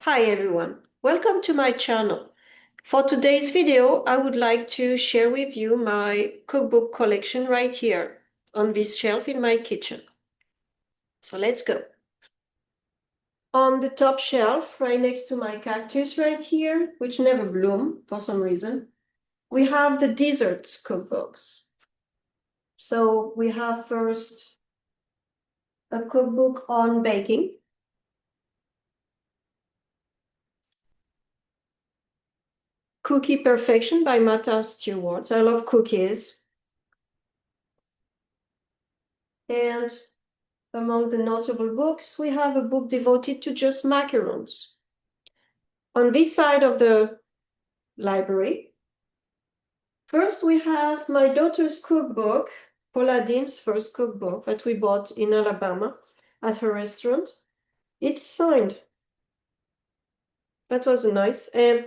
Hi everyone, welcome to my channel. For today's video, I would like to share with you my cookbook collection right here on this shelf in my kitchen. So let's go. On the top shelf, right next to my cactus right here, which never bloom for some reason, we have the desserts cookbooks. So we have first a cookbook on baking. Cookie Perfection by Martha Stewart. I love cookies. And among the notable books, we have a book devoted to just macarons. On this side of the library, first we have my daughter's cookbook, Paula Dean's first cookbook that we bought in Alabama at her restaurant. It's signed. That was nice. And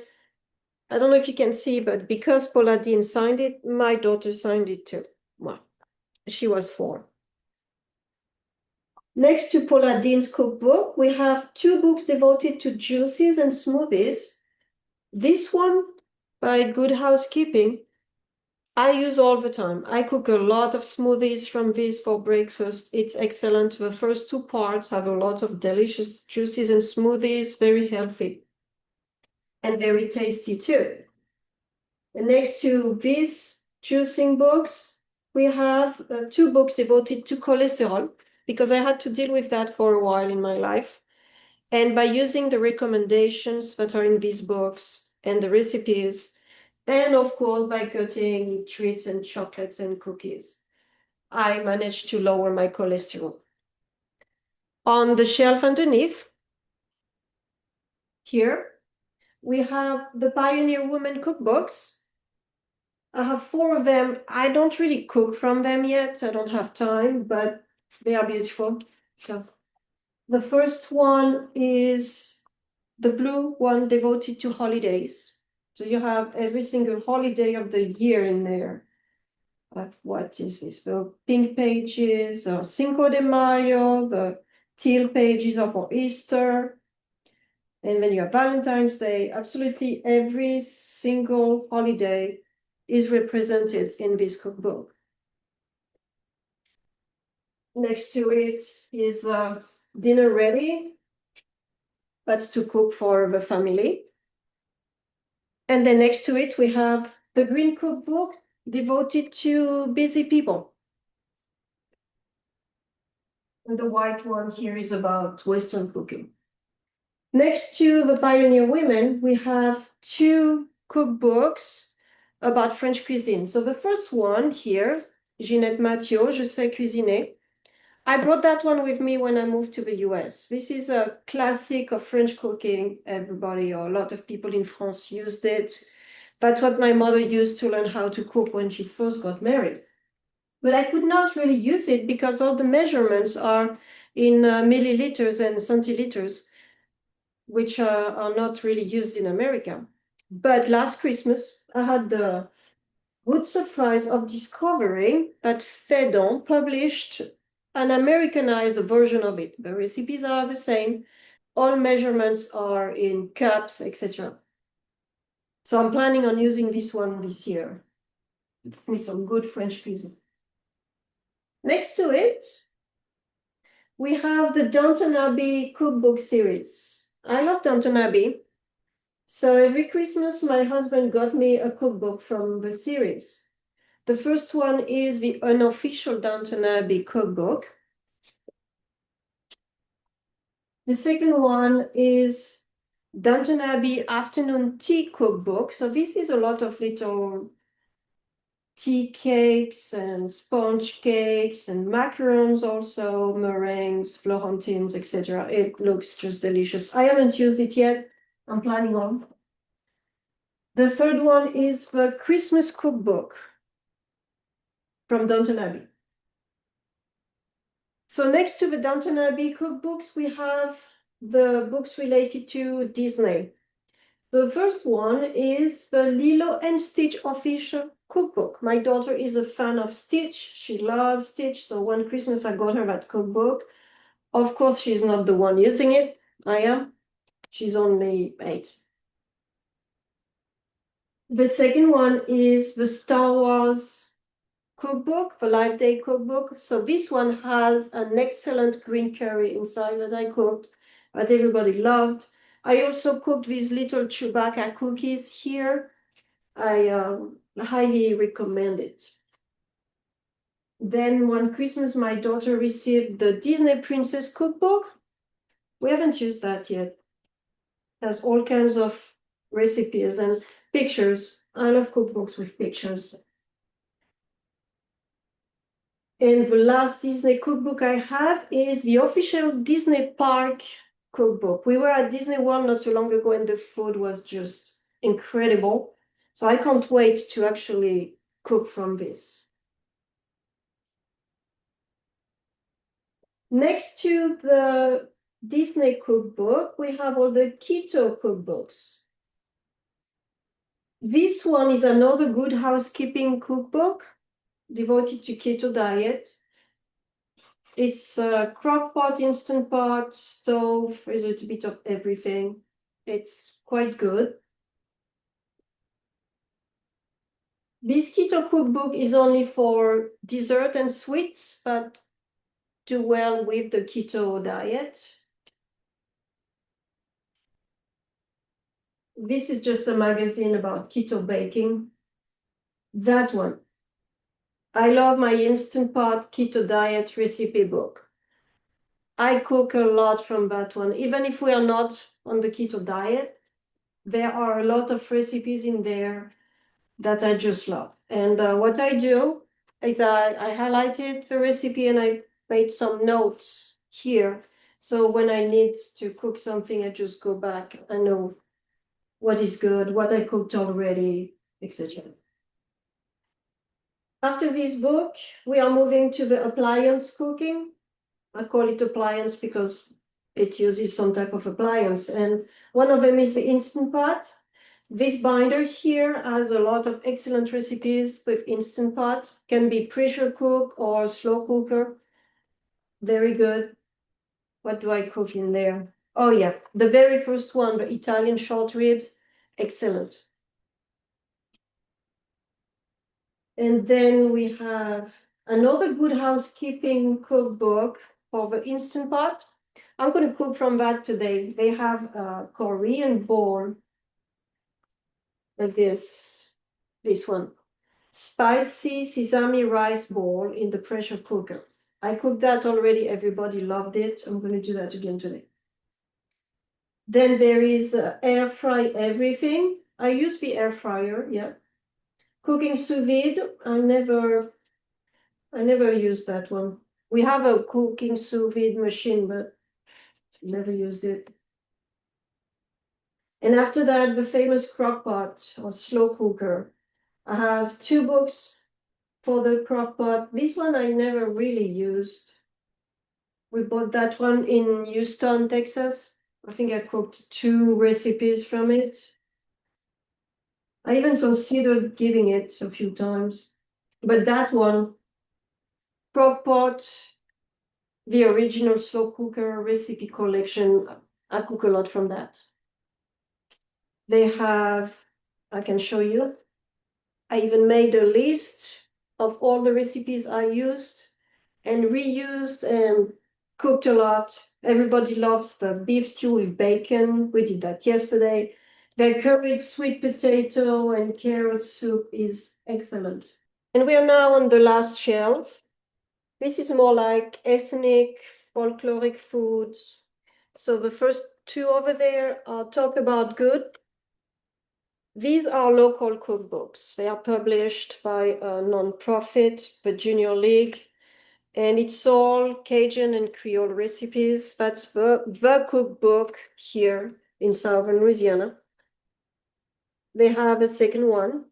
I don't know if you can see, but because Paula Dean signed it, my daughter signed it too. Well, she was 4. Next to Paula Dean's cookbook, we have 2 books devoted to juices and smoothies. This one by Good Housekeeping, I use all the time. I cook a lot of smoothies from this for breakfast. It's excellent. The first 2 parts have a lot of delicious juices and smoothies, very healthy and very tasty too. And next to these juicing books, we have 2 books devoted to cholesterol because I had to deal with that for a while in my life. And by using the recommendations that are in these books and the recipes, and of course, by cutting treats and chocolates and cookies, I managed to lower my cholesterol. On the shelf underneath, here, we have the Pioneer Woman cookbooks. I have 4 of them. I don't really cook from them yet. I don't have time, but they are beautiful. So the first one is the blue one devoted to holidays. So you have every single holiday of the year in there. What is this? The pink pages are Cinco de Mayo, the teal pages are for Easter. And then you have Valentine's Day. Absolutely every single holiday is represented in this cookbook. Next to it is Dinner Ready. That's to cook for the family. And then next to it, we have the Green Cookbook devoted to busy people. And the white one here is about Western cooking. Next to the Pioneer Women, we have 2 cookbooks about French cuisine. So the first one here, Ginette Mathieu, Je sais cuisiner. I brought that one with me when I moved to the US. This is a classic of French cooking. Everybody, or a lot of people in France used it. That's what my mother used to learn how to cook when she first got married. But I could not really use it because all the measurements are in milliliters and centiliters, which are not really used in America. But last Christmas, I had the good surprise of discovering that Fedon published an Americanized version of it. The recipes are the same. All measurements are in cups, etc. So I'm planning on using this one this year with some good French cuisine. Next to it, we have the Downton Abbey cookbook series. I love Downton Abbey. So every Christmas, my husband got me a cookbook from the series. The first one is the unofficial Downton Abbey cookbook. The second one is Downton Abbey Afternoon Tea Cookbook. So this is a lot of little tea cakes and sponge cakes and macarons also, meringues, Florentines, etc. It looks just delicious. I haven't used it yet. I'm planning on. The third one is the Christmas Cookbook from Downton Abbey. So next to the Downton Abbey cookbooks, we have the books related to Disney. The first one is the Lilo and Stitch official cookbook. My daughter is a fan of Stitch. She loves Stitch. So one Christmas I got her that cookbook. Of course, she's not the one using it. I am. She's only 8. The second one is the Star Wars cookbook, the Life Day cookbook. So this one has an excellent green curry inside that I cooked, that everybody loved. I also cooked these little Chewbacca cookies here. I highly recommend it. Then one Christmas, my daughter received the Disney Princess Cookbook. We haven't used that yet. It has all kinds of recipes and pictures. I love cookbooks with pictures. And the last Disney cookbook I have is the official Disney Park cookbook. We were at Disney World not too long ago and the food was just incredible. So I can't wait to actually cook from this. Next to the Disney cookbook, we have all the keto cookbooks. This one is another Good Housekeeping cookbook devoted to keto diet. It's a crock pot, instant pot, stove, there's a little bit of everything. It's quite good. This keto cookbook is only for dessert and sweets, but do well with the keto diet. This is just a magazine about keto baking. That one. I love my Instant Pot Keto Diet recipe book. I cook a lot from that one. Even if we are not on the keto diet, there are a lot of recipes in there that I just love. And what I do is I highlighted the recipe and I made some notes here. So when I need to cook something, I just go back. I know what is good, what I cooked already, etc. After this book, we are moving to the appliance cooking. I call it appliance because it uses some type of appliance. And one of them is the Instant Pot. This binder here has a lot of excellent recipes with Instant Pot. Can be pressure cook or slow cooker. Very good. What do I cook in there? Oh yeah, the very first one, the Italian short ribs, excellent. And then we have another Good Housekeeping cookbook for the Instant Pot. I'm going to cook from that today. They have a Korean bowl like this one. Spicy sesame rice bowl in the pressure cooker. I cooked that already. Everybody loved it. I'm going to do that again today. Then there is air fry everything. I use the air fryer, yeah. Cooking sous vide. I never used that one. We have a cooking sous vide machine, but never used it. And after that, the famous crock pot or slow cooker. I have 2 books for the crock pot. This one I never really used. We bought that one in Houston, Texas. I think I cooked 2 recipes from it. I even considered giving it a few times. But that one, crock pot, the original slow cooker recipe collection, I cook a lot from that. They have, I can show you. I even made a list of all the recipes I used and reused and cooked a lot. Everybody loves the beef stew with bacon. We did that yesterday. The curried sweet potato and carrot soup is excellent. And we are now on the last shelf. This is more like ethnic, folkloric foods. So the first 2 over there are Talk About Good. These are local cookbooks. They are published by a non-profit, the Junior League, and it's all Cajun and Creole recipes. That's the cookbook here in Southern Louisiana. They have a second one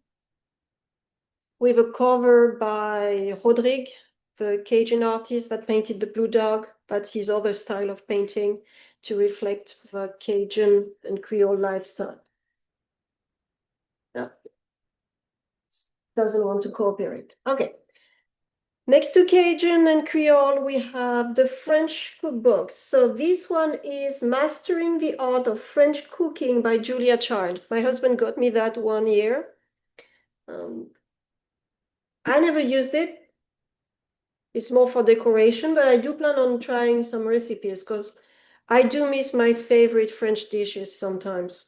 with a cover by Rodrigue, the Cajun artist that painted the blue dog. That's his other style of painting to reflect the Cajun and Creole lifestyle. No. Doesn't want to cooperate. Okay. Next to Cajun and Creole, we have the French cookbooks. So this one is Mastering the Art of French Cooking by Julia Child. My husband got me that 1 year. I never used it. It's more for decoration, but I do plan on trying some recipes because I do miss my favorite French dishes sometimes.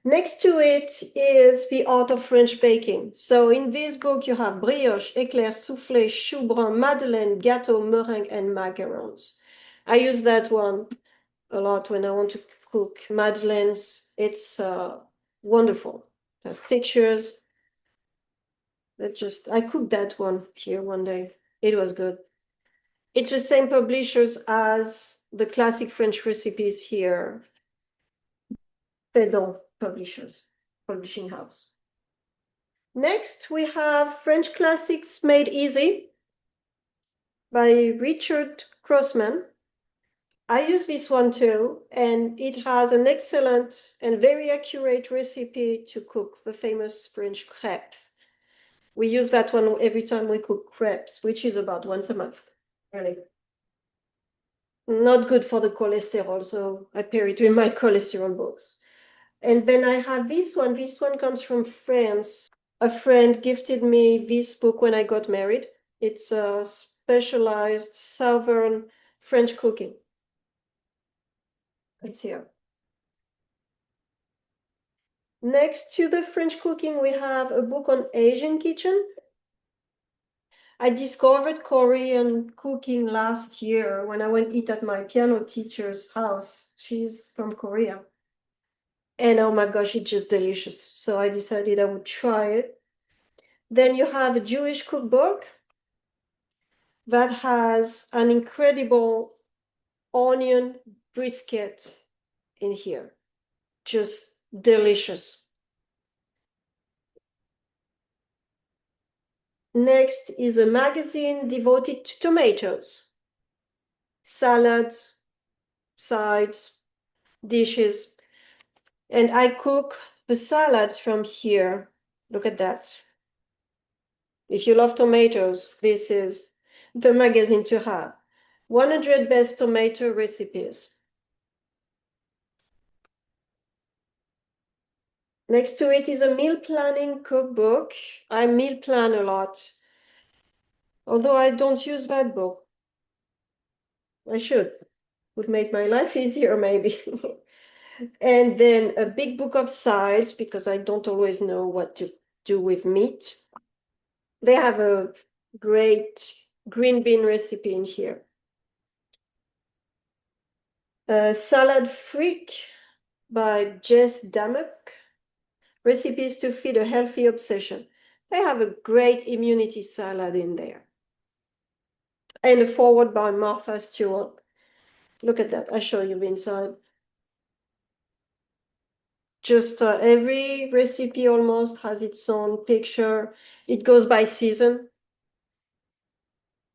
Next to it is The Art of French Baking. So in this book, you have brioche, éclair, soufflé, choux brun, madeleine, gâteau, meringue, and macarons. I use that one a lot when I want to cook madeleines. It's wonderful. There's pictures. I cooked that one here one day. It was good. It's the same publishers as the classic French recipes here. Pedon publishing house. Next, we have French Classics Made Easy by Richard Crossman. I use this one too, and it has an excellent and very accurate recipe to cook the famous French crepes. We use that one every time we cook crepes, which is about once a month, really. Not good for the cholesterol, so I pair it with my cholesterol books. And then I have this one. This one comes from France. A friend gifted me this book when I got married. It's a specialized Southern French cooking. It's here. Next to the French cooking, we have a book on Asian kitchen. I discovered Korean cooking last year when I went eat at my piano teacher's house. She's from Korea. And oh my gosh, it's just delicious. So I decided I would try it. Then you have a Jewish cookbook that has an incredible onion brisket in here. Just delicious. Next is a magazine devoted to tomatoes, salads, sides, dishes. And I cook the salads from here. Look at that. If you love tomatoes, this is the magazine to have. 100 best tomato recipes. Next to it is a meal planning cookbook. I meal plan a lot, although I don't use that book. I should. Would make my life easier, maybe. And then a big book of sides, because I don't always know what to do with meat. They have a great green bean recipe in here. Salad Freak by Jess Damek. Recipes to feed a healthy obsession. They have a great immunity salad in there. And a foreword by Martha Stewart. Look at that. I show you the inside. Just every recipe almost has its own picture. It goes by season.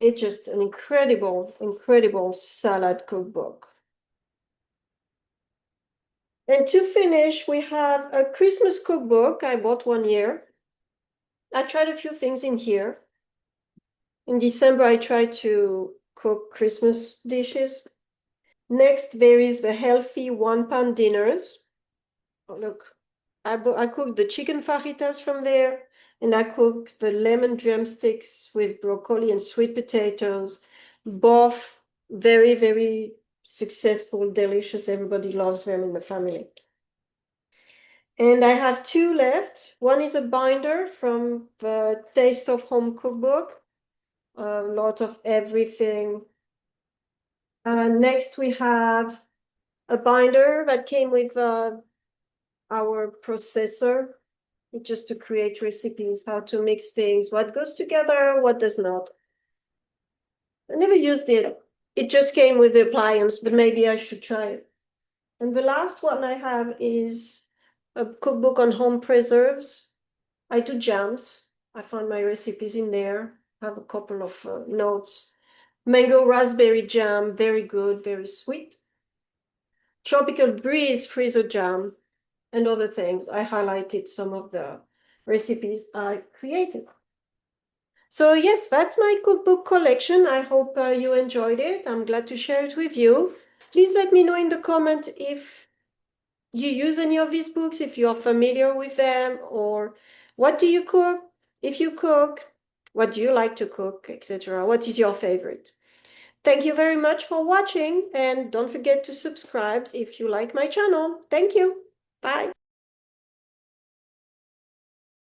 It's just an incredible, incredible salad cookbook. And to finish, we have a Christmas cookbook I bought 1 year. I tried a few things in here. In December, I tried to cook Christmas dishes. Next, there is the healthy 1-pan dinners. Oh, look, I cooked the chicken fajitas from there, and I cooked the lemon drumsticks with broccoli and sweet potatoes. Both very, very successful, delicious. Everybody loves them in the family. And I have 2 left. One is a binder from the Taste of Home cookbook. A lot of everything. Next, we have a binder that came with our processor, just to create recipes, how to mix things, what goes together, what does not. I never used it. It just came with the appliance, but maybe I should try it. And the last one I have is a cookbook on home preserves. I do jams. I found my recipes in there. I have a couple of notes. Mango raspberry jam, very good, very sweet. Tropical breeze freezer jam, and other things. I highlighted some of the recipes I created. So yes, that's my cookbook collection. I hope you enjoyed it. I'm glad to share it with you. Please let me know in the comment if you use any of these books, if you're familiar with them, or what do you cook? If you cook, what do you like to cook, etc. What is your favorite? Thank you very much for watching, and don't forget to subscribe if you like my channel. Thank you. Bye.